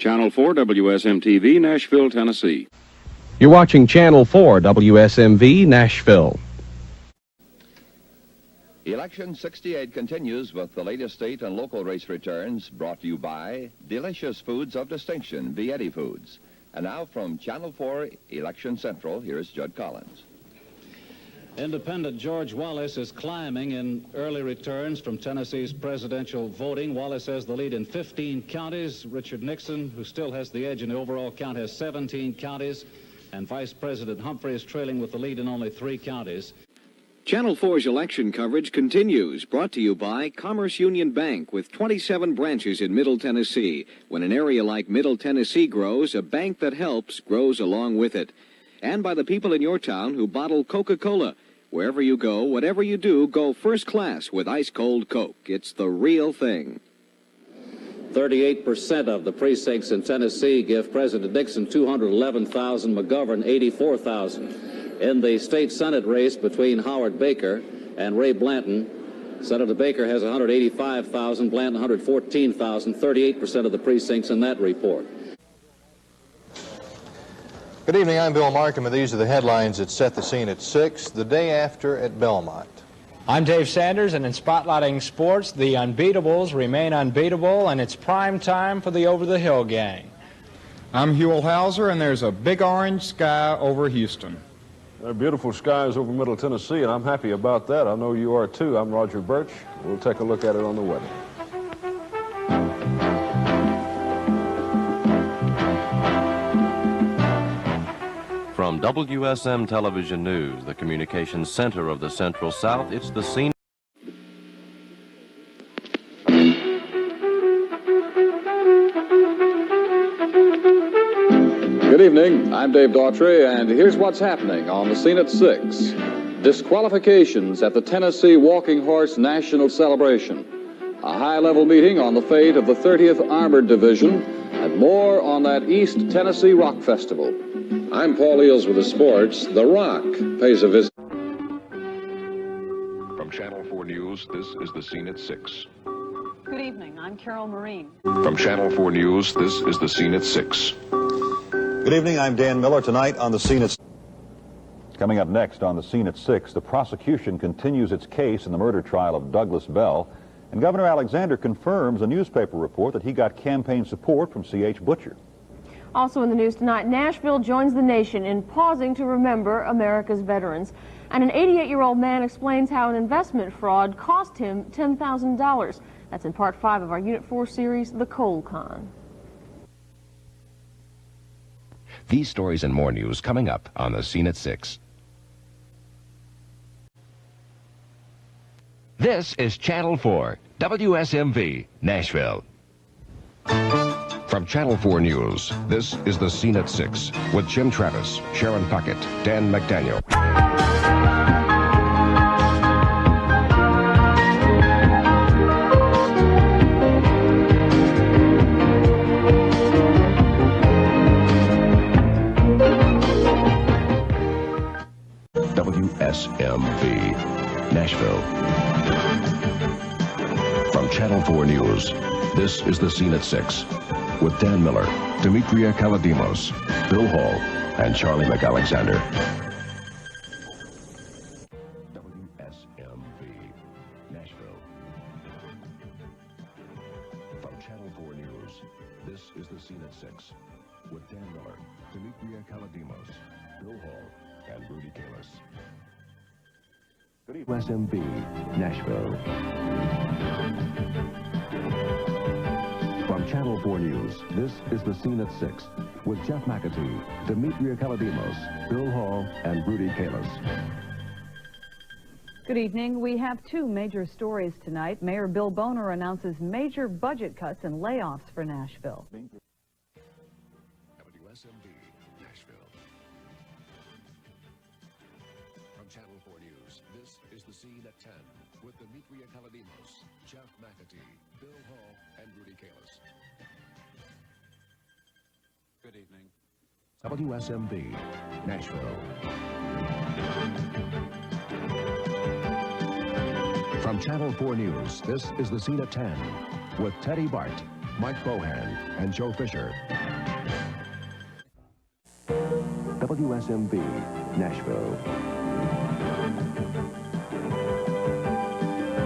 Channel 4 WSM-TV, Nashville, Tennessee. You're watching Channel 4 WSMV, Nashville. Election 68 continues with the latest state and local race returns, brought to you by Delicious Foods of Distinction, Vietti Foods. And now from Channel 4 Election Central, here's Judd Collins. Independent George Wallace is climbing in early returns from Tennessee's presidential voting. Wallace has the lead in 15 counties. Richard Nixon, who still has the edge in the overall count, has 17 counties. And Vice President Humphrey is trailing with the lead in only 3 counties. Channel 4's election coverage continues, brought to you by Commerce Union Bank with 27 branches in Middle Tennessee. When an area like Middle Tennessee grows, a bank that helps grows along with it. And by the people in your town who bottle Coca-Cola. Wherever you go, whatever you do, go first class with ice-cold Coke. It's the real thing. 38% of the precincts in Tennessee give President Nixon 211,000, McGovern 84,000. In the state Senate race between Howard Baker and Ray Blanton, Senator Baker has 185,000, Blanton 114,000, 38% of the precincts in that report. Good evening, I'm Bill Markham, and these are the headlines that set the scene at 6, the day after at Belmont. I'm Dave Sanders, and in Spotlighting Sports, the unbeatables remain unbeatable, and it's prime time for the Over-the-Hill gang. I'm Huell Hauser, and there's a big orange sky over Houston. There are beautiful skies over Middle Tennessee, and I'm happy about that. I know you are, too. I'm Roger Birch. We'll take a look at it on the way. From WSM Television News, the communications center of the Central South, it's the scene. Good evening, I'm Dave Daughtry, and here's what's happening on the scene at 6. Disqualifications at the Tennessee Walking Horse National Celebration. A high-level meeting on the fate of the 30th Armored Division, and more on that East Tennessee Rock Festival. I'm Paul Eels with the sports. The Rock pays a visit. From Channel 4 News, this is the scene at 6. Good evening, I'm Carol Marine. From Channel 4 News, this is the scene at 6. Good evening, I'm Dan Miller. Tonight on the scene at... Coming up next on the scene at 6, the prosecution continues its case in the murder trial of Douglas Bell, and Governor Alexander confirms a newspaper report that he got campaign support from C.H. Butcher. Also in the news tonight, Nashville joins the nation in pausing to remember America's veterans. And an 88-year-old man explains how an investment fraud cost him $10,000. That's in Part 5 of our Unit 4 series, The Coal Con. These stories and more news coming up on the scene at 6. This is Channel 4, WSMV, Nashville. From Channel 4 News, this is the scene at 6 with Jim Travis, Sharon Puckett, Dan McDaniel. WSMV, Nashville. From Channel 4 News, this is the scene at 6. With Dan Miller, Demetria Kaladimos, Bill Hall, and Charlie McAlexander. WSMV, Nashville. From Channel 4 News, this is the scene at 6. With Dan Miller, Demetria Kaladimos, Bill Hall, and Rudy Kalis. WSMV, Nashville. From Channel 4 News, this is the scene at 6 with Jeff McAtee, Demetria Kaladimos, Bill Hall, and Rudy Kalis. Good evening. We have 2 major stories tonight. Mayor Bill Boner announces major budget cuts and layoffs for Nashville. WSMV, Nashville. From Channel 4 News, this is the scene at 10 with Demetria Kaladimos, Jeff McAtee, Bill Hall, and Rudy Kalis. Good evening. WSMV, Nashville. From Channel 4 News, this is the scene at 10 with Teddy Bart, Mike Bohan and Joe Fisher. WSMV, Nashville.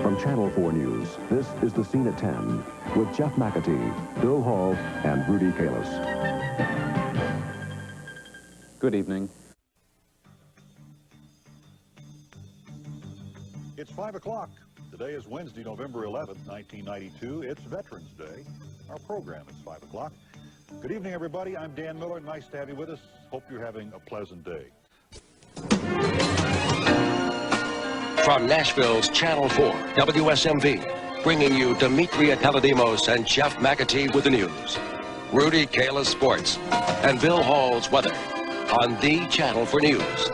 From Channel 4 News, this is The Scene at 10 with Jeff McAtee, Bill Hall, and Rudy Kalis. Good evening. It's 5 o'clock. Today is Wednesday, November 11th, 1992. It's Veterans Day. Our program is 5 o'clock. Good evening, everybody. I'm Dan Miller. Nice to have you with us. Hope you're having a pleasant day. From Nashville's Channel 4, WSMV, bringing you Demetria Kaladimos and Jeff McAtee with the news, Rudy Kalis sports, and Bill Hall's weather on the Channel 4 News.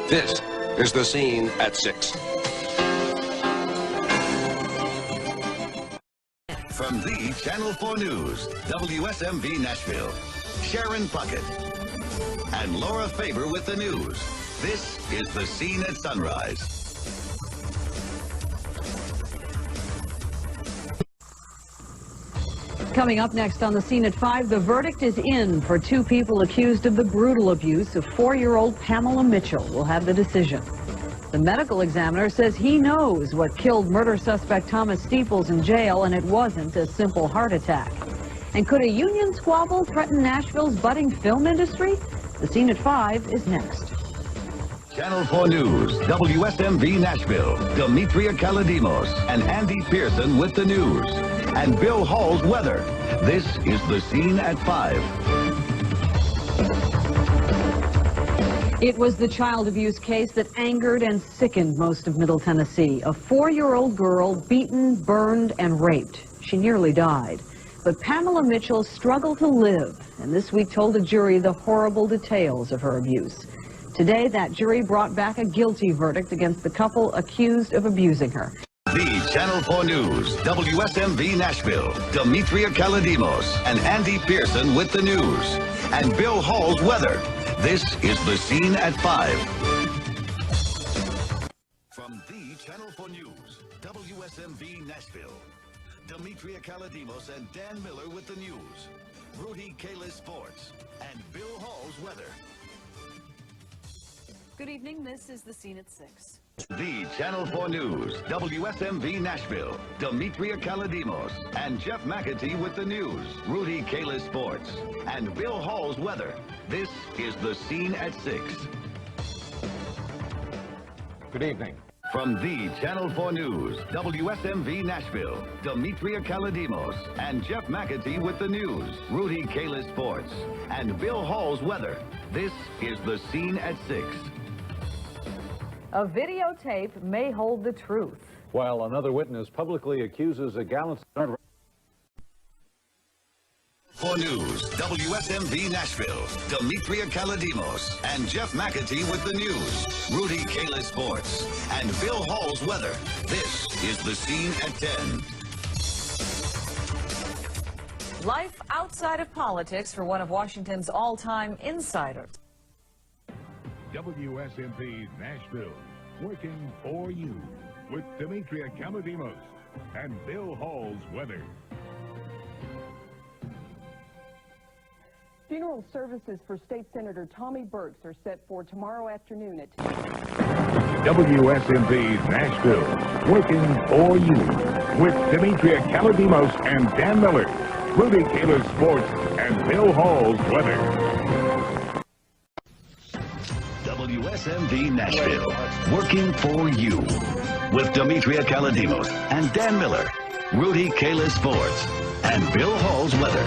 This is The Scene at 6. From the Channel 4 News, WSMV Nashville, Sharon Puckett and Laura Faber with the news. This is The Scene at Sunrise. Coming up next on The Scene at 5, the verdict is in for two people accused of the brutal abuse of 4-year-old Pamela Mitchell. We'll have the decision. The medical examiner says he knows what killed murder suspect Thomas Steeples in jail, and it wasn't a simple heart attack. And could a union squabble threaten Nashville's budding film industry? The Scene at 5 is next. Channel 4 News, WSMV Nashville, Demetria Kaladimos and Andy Pearson with the news, and Bill Hall's weather. This is The Scene at 5. It was the child abuse case that angered and sickened most of Middle Tennessee. A 4-year-old girl beaten, burned, and raped. She nearly died. But Pamela Mitchell struggled to live, and this week told a jury the horrible details of her abuse. Today, that jury brought back a guilty verdict against the couple accused of abusing her. The Channel 4 News, WSMV Nashville, Demetria Kaladimos and Andy Pearson with the news, and Bill Hall's weather. This is The Scene at 5. From the Channel 4 News, WSMV Nashville, Demetria Kaladimos and Dan Miller with the news, Rudy Kalis sports, and Bill Hall's weather. Good evening, this is The Scene at 6. The Channel 4 News, WSMV Nashville, Demetria Kaladimos and Jeff McAtee with the news, Rudy Kalis sports, and Bill Hall's weather. This is The Scene at 6. Good evening. From the Channel 4 News, WSMV Nashville, Demetria Kaladimos and Jeff McAtee with the news, Rudy Kalis sports, and Bill Hall's weather. This is The Scene at 6. A videotape may hold the truth. While another witness publicly accuses a gallant... 4 News, WSMV Nashville, Demetria Kaladimos and Jeff McAtee with the news, Rudy Kalis sports, and Bill Hall's weather. This is The Scene at 10. Life outside of politics for one of Washington's all-time insiders. WSMV Nashville, working for you with Demetria Kaladimos and Bill Hall's weather. Funeral services for State Senator Tommy Burks are set for tomorrow afternoon at 10. WSMV Nashville, working for you with Demetria Kaladimos and Dan Miller, Rudy Kalis sports, and Bill Hall's weather. WSMV Nashville, working for you with Demetria Kaladimos and Dan Miller, Rudy Kalis sports, and Bill Hall's weather.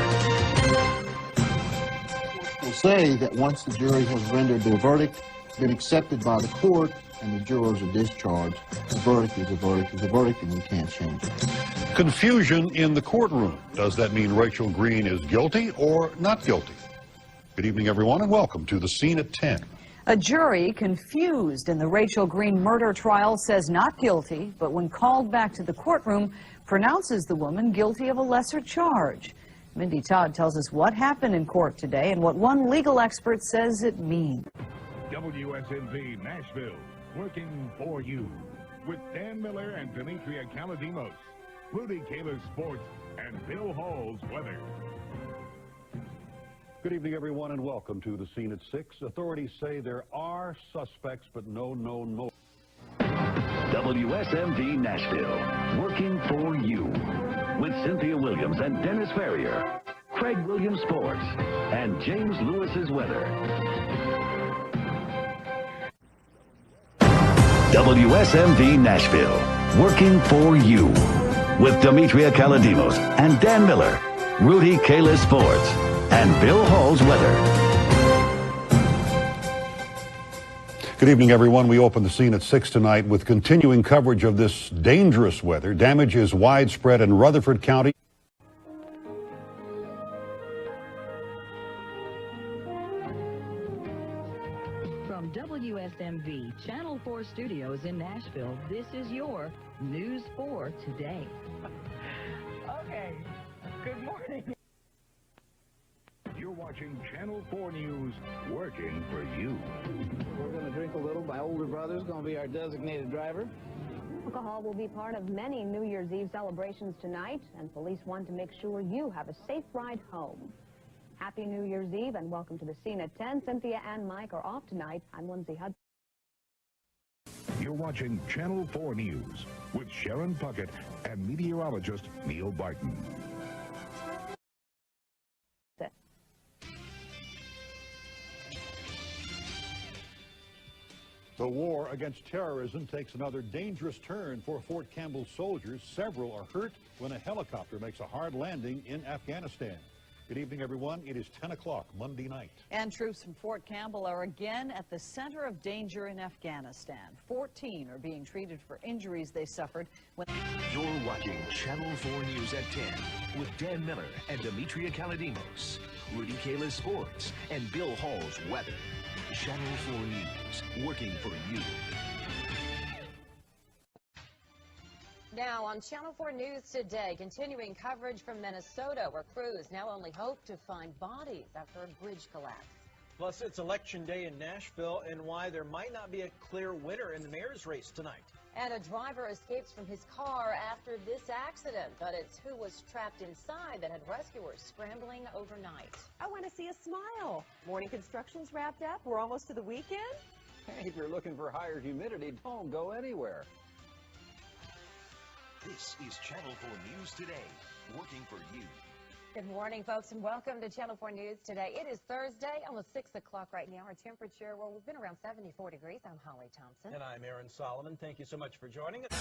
Will say that once the jury has rendered their verdict, been accepted by the court, and the jurors are discharged, the verdict is a verdict is a verdict, and you can't change it. Confusion in the courtroom. Does that mean Rachel Green is guilty or not guilty? Good evening, everyone, and welcome to The Scene at 10. A jury confused in the Rachel Green murder trial says not guilty, but when called back to the courtroom, pronounces the woman guilty of a lesser charge. Mindy Todd tells us what happened in court today and what one legal expert says it means. WSMV Nashville, working for you with Dan Miller and Demetria Kaladimos, Rudy Kalis sports, and Bill Hall's weather. Good evening, everyone, and welcome to the Scene at 6. Authorities say there are suspects, but no known motive. WSMV Nashville, working for you. With Cynthia Williams and Dennis Ferrier, Craig Williams Sports, and James Lewis's weather. WSMV Nashville, working for you. With Demetria Kaladimos and Dan Miller, Rudy Kalis Sports, and Bill Hall's weather. Good evening, everyone. We open the Scene at 6 tonight with continuing coverage of this dangerous weather. Damage is widespread in Rutherford County. From WSMV Channel 4 Studios in Nashville, this is your News 4 Today. Okay, good morning. You're watching Channel 4 News, working for you. We're going to drink a little. My older brother's going to be our designated driver. Alcohol will be part of many New Year's Eve celebrations tonight, and police want to make sure you have a safe ride home. Happy New Year's Eve, and welcome to the Scene at 10. Cynthia and Mike are off tonight. I'm Lindsay Hudson. You're watching Channel 4 News with Sharon Puckett and meteorologist Neil Barton. The war against terrorism takes another dangerous turn for Fort Campbell soldiers. Several are hurt when a helicopter makes a hard landing in Afghanistan. Good evening, everyone. It is 10 o'clock Monday night. And troops from Fort Campbell are again at the center of danger in Afghanistan. 14 are being treated for injuries they suffered when... You're watching Channel 4 News at 10 with Dan Miller and Demetria Kaladimos, Rudy Kalis Sports, and Bill Hall's weather. Channel 4 News, working for you. Now on Channel 4 News today, continuing coverage from Minnesota, where crews now only hope to find bodies after a bridge collapse. Plus, it's Election Day in Nashville and why there might not be a clear winner in the mayor's race tonight. And a driver escapes from his car after this accident, but it's who was trapped inside that had rescuers scrambling overnight. I want to see a smile. Morning construction's wrapped up. We're almost to the weekend. Hey, if you're looking for higher humidity, don't go anywhere. This is Channel 4 News Today, working for you. Good morning, folks, and welcome to Channel 4 News Today. It is Thursday, almost 6 o'clock right now. Our temperature, well, we've been around 74 degrees. I'm Holly Thompson. And I'm Aaron Solomon. Thank you so much for joining us.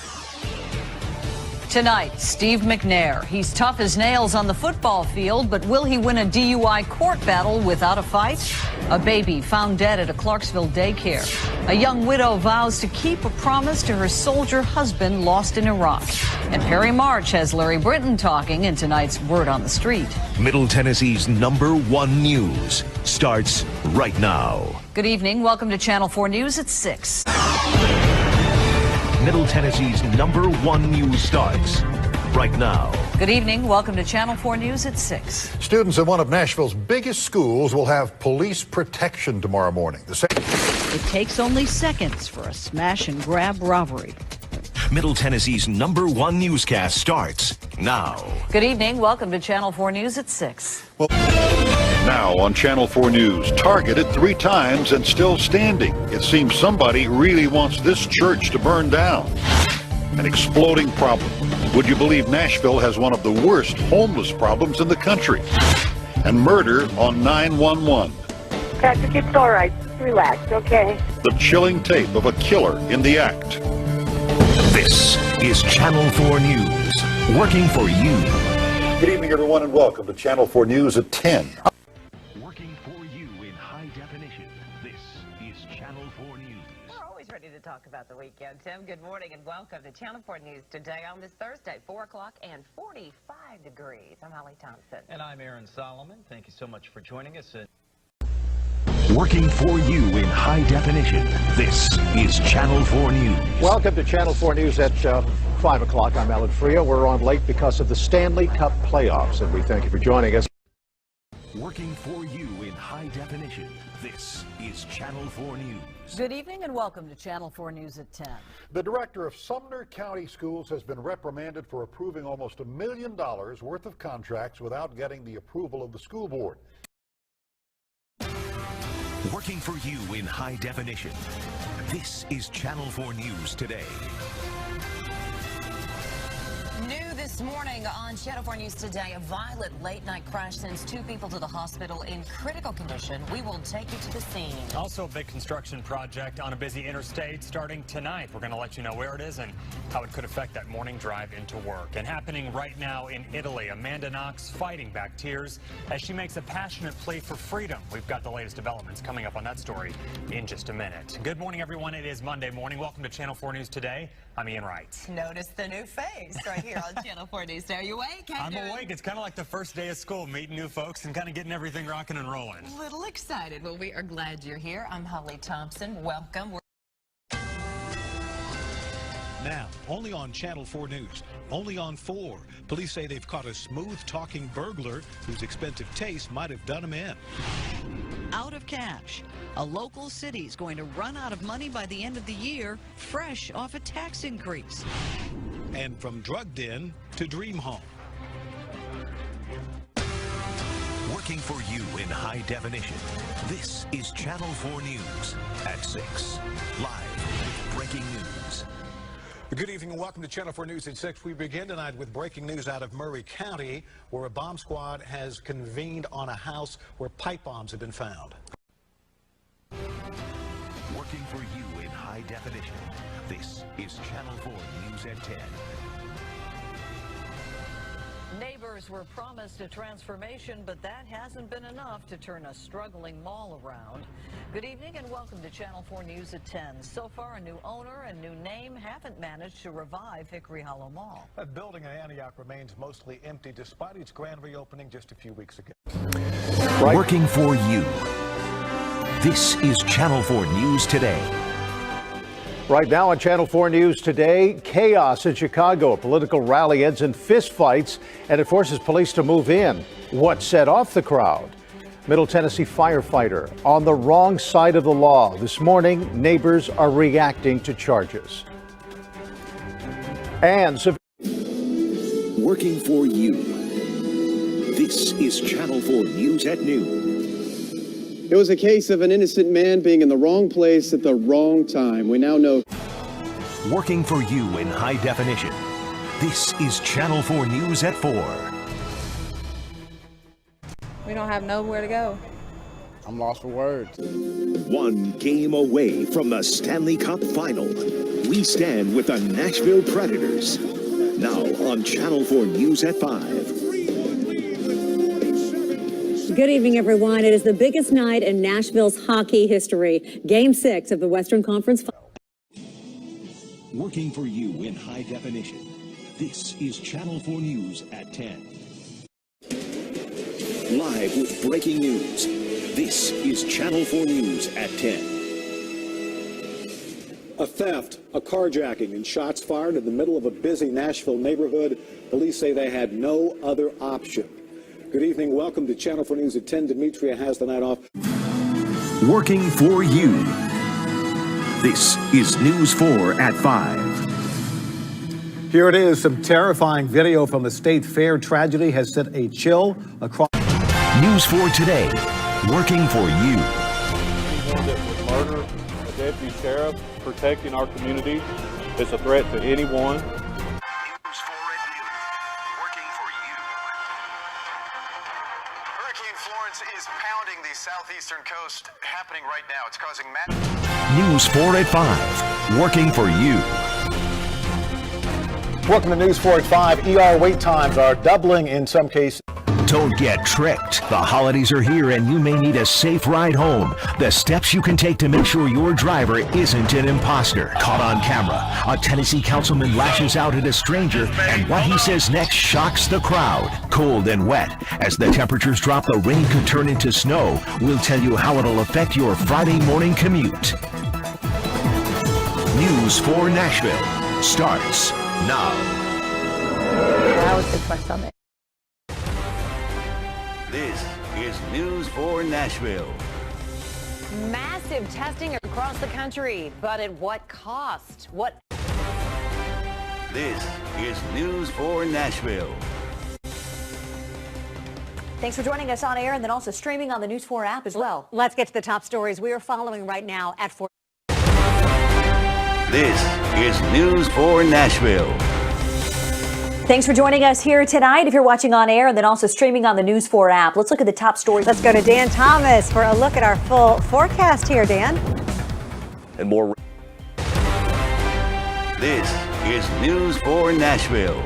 Tonight, Steve McNair. He's tough as nails on the football field, but will he win a DUI court battle without a fight? A baby found dead at a Clarksville daycare. A young widow vows to keep a promise to her soldier husband lost in Iraq. And Perry March has Larry Britton talking in tonight's Word on the Street. Middle Tennessee's #1 news starts right now. Good evening. Welcome to Channel 4 News at 6. Middle Tennessee's #1 news starts right now. Good evening. Welcome to Channel 4 News at 6. Students at one of Nashville's biggest schools will have police protection tomorrow morning. It takes only seconds for a smash and grab robbery. Middle Tennessee's #1 newscast starts now. Good evening. Welcome to Channel 4 News at 6. Well, now on Channel 4 News, targeted 3 times and still standing. It seems somebody really wants this church to burn down. An exploding problem. Would you believe Nashville has one of the worst homeless problems in the country? And murder on 911. Patrick, it's all right. Relax, okay? The chilling tape of a killer in the act. This is Channel 4 News, working for you. Good evening, everyone, and welcome to Channel 4 News at 10. Working for you in high definition. This is Channel 4 News. We're always ready to talk about the weekend. Tim, good morning and welcome to Channel 4 News today on this Thursday, 4 o'clock and 45 degrees. I'm Holly Thompson. And I'm Aaron Solomon. Thank you so much for joining us. Working for you in high definition. This is Channel 4 News. Welcome to Channel 4 News at 5 o'clock. I'm Alan Frio. We're on late because of the Stanley Cup playoffs, and we thank you for joining us. Working for you in high definition, this is Channel 4 News. Good evening and welcome to Channel 4 News at 10. The director of Sumner County Schools has been reprimanded for approving almost $1 million worth of contracts without getting the approval of the school board. Working for you in high definition, this is Channel 4 News Today. New this morning on Channel 4 News Today, a violent late-night crash sends 2 people to the hospital in critical condition. We will take you to the scene. Also a big construction project on a busy interstate starting tonight. We're going to let you know where it is and how it could affect that morning drive into work. And happening right now in Italy, Amanda Knox fighting back tears as she makes a passionate plea for freedom. We've got the latest developments coming up on that story in just a minute. Good morning, everyone. It is Monday morning. Welcome to Channel 4 News Today. I'm Ian Wright. Notice the new face right here on Channel 4 News. Are you awake? I'm awake. It's kind of like the first day of school, meeting new folks and kind of getting everything rocking and rolling. A little excited. Well, we are glad you're here. I'm Holly Thompson. Welcome. Now, only on Channel 4 News, only on 4. Police say they've caught a smooth-talking burglar whose expensive taste might have done him in. Out of cash. A local city's going to run out of money by the end of the year, fresh off a tax increase. And from drug den to dream home. Working for you in high definition, this is Channel 4 News at 6. Live with breaking news. Good evening and welcome to Channel 4 News at 6. We begin tonight with breaking news out of Murray County, where a bomb squad has convened on a house where pipe bombs have been found. Working for you in high definition, this is Channel 4 News at 10. Neighbors were promised a transformation, but that hasn't been enough to turn a struggling mall around. Good evening and welcome to Channel 4 News at 10. So far, a new owner and new name haven't managed to revive Hickory Hollow Mall. That building in Antioch remains mostly empty despite its grand reopening just a few weeks ago. Working for you. This is Channel 4 News Today. Right now on Channel 4 News Today, chaos in Chicago. A political rally ends in fistfights and it forces police to move in. What set off the crowd? Middle Tennessee firefighter on the wrong side of the law. This morning, neighbors are reacting to charges. And Working for you. This is Channel 4 News at noon. It was a case of an innocent man being in the wrong place at the wrong time. We now know. Working for you in high definition. This is Channel 4 News at 4. We don't have nowhere to go. I'm lost for words. One game away from the Stanley Cup Final. We stand with the Nashville Predators. Now on Channel 4 News at 5. Good evening, everyone. It is the biggest night in Nashville's hockey history. Game 6 of the Western Conference. Working for you in high definition. This is Channel 4 News at 10. Live with breaking news. This is Channel 4 News at 10. A theft, a carjacking, and shots fired in the middle of a busy Nashville neighborhood. Police say they had no other option. Good evening. Welcome to Channel 4 News at 10. Demetria has the night off. Working for you. This is News 4 at 5. Here it is. Some terrifying video from the State Fair tragedy has sent a chill across. News 4 today. Working for you. Anyone that would murder a deputy sheriff protecting our community is a threat to anyone. Southeastern coast happening right now. It's causing News 4 at 5. Working for you. Welcome to News 4 at 5. ER wait times are doubling in some cases. Don't get tricked. The holidays are here and you may need a safe ride home. The steps you can take to make sure your driver isn't an imposter. Caught on camera, a Tennessee councilman lashes out at a stranger and what he says next shocks the crowd. Cold and wet. As the temperatures drop, the rain could turn into snow. We'll tell you how it'll affect your Friday morning commute. News 4 Nashville starts now. I was sick to my stomach. This is News 4 Nashville. Massive testing across the country, but at what cost? This is News 4 Nashville. Thanks for joining us on air and then also streaming on the News 4 app as well. Let's get to the top stories we are following right now at 4. This is News 4 Nashville. Thanks for joining us here tonight. If you're watching on air and then also streaming on the News 4 app, let's look at the top stories. Let's go to Dan Thomas for a look at our full forecast here, Dan. And more. This is News 4 Nashville.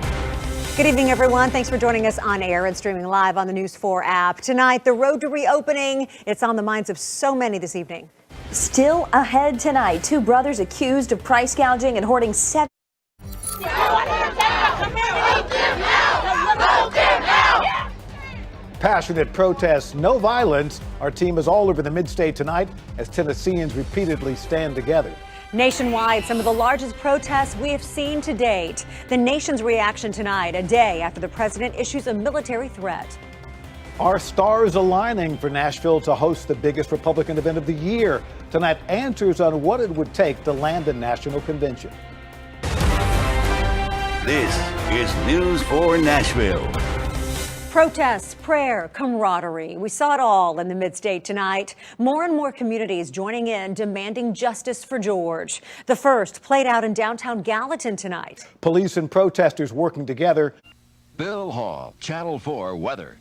Good evening, everyone. Thanks for joining us on air and streaming live on the News 4 app. Tonight, the road to reopening. It's on the minds of so many this evening. Still ahead tonight, 2 brothers accused of price gouging and hoarding 7. Passionate protests, no violence. Our team is all over the mid-state tonight as Tennesseans repeatedly stand together. Nationwide, some of the largest protests we have seen to date. The nation's reaction tonight, a day after the president issues a military threat. Our stars aligning for Nashville to host the biggest Republican event of the year. Tonight, answers on what it would take to land a national convention. This is News 4 Nashville. Protests, prayer, camaraderie. We saw it all in the mid-state tonight. More and more communities joining in, demanding justice for George. The first played out in downtown Gallatin tonight. Police and protesters working together. Bill Hall, Channel 4 weather.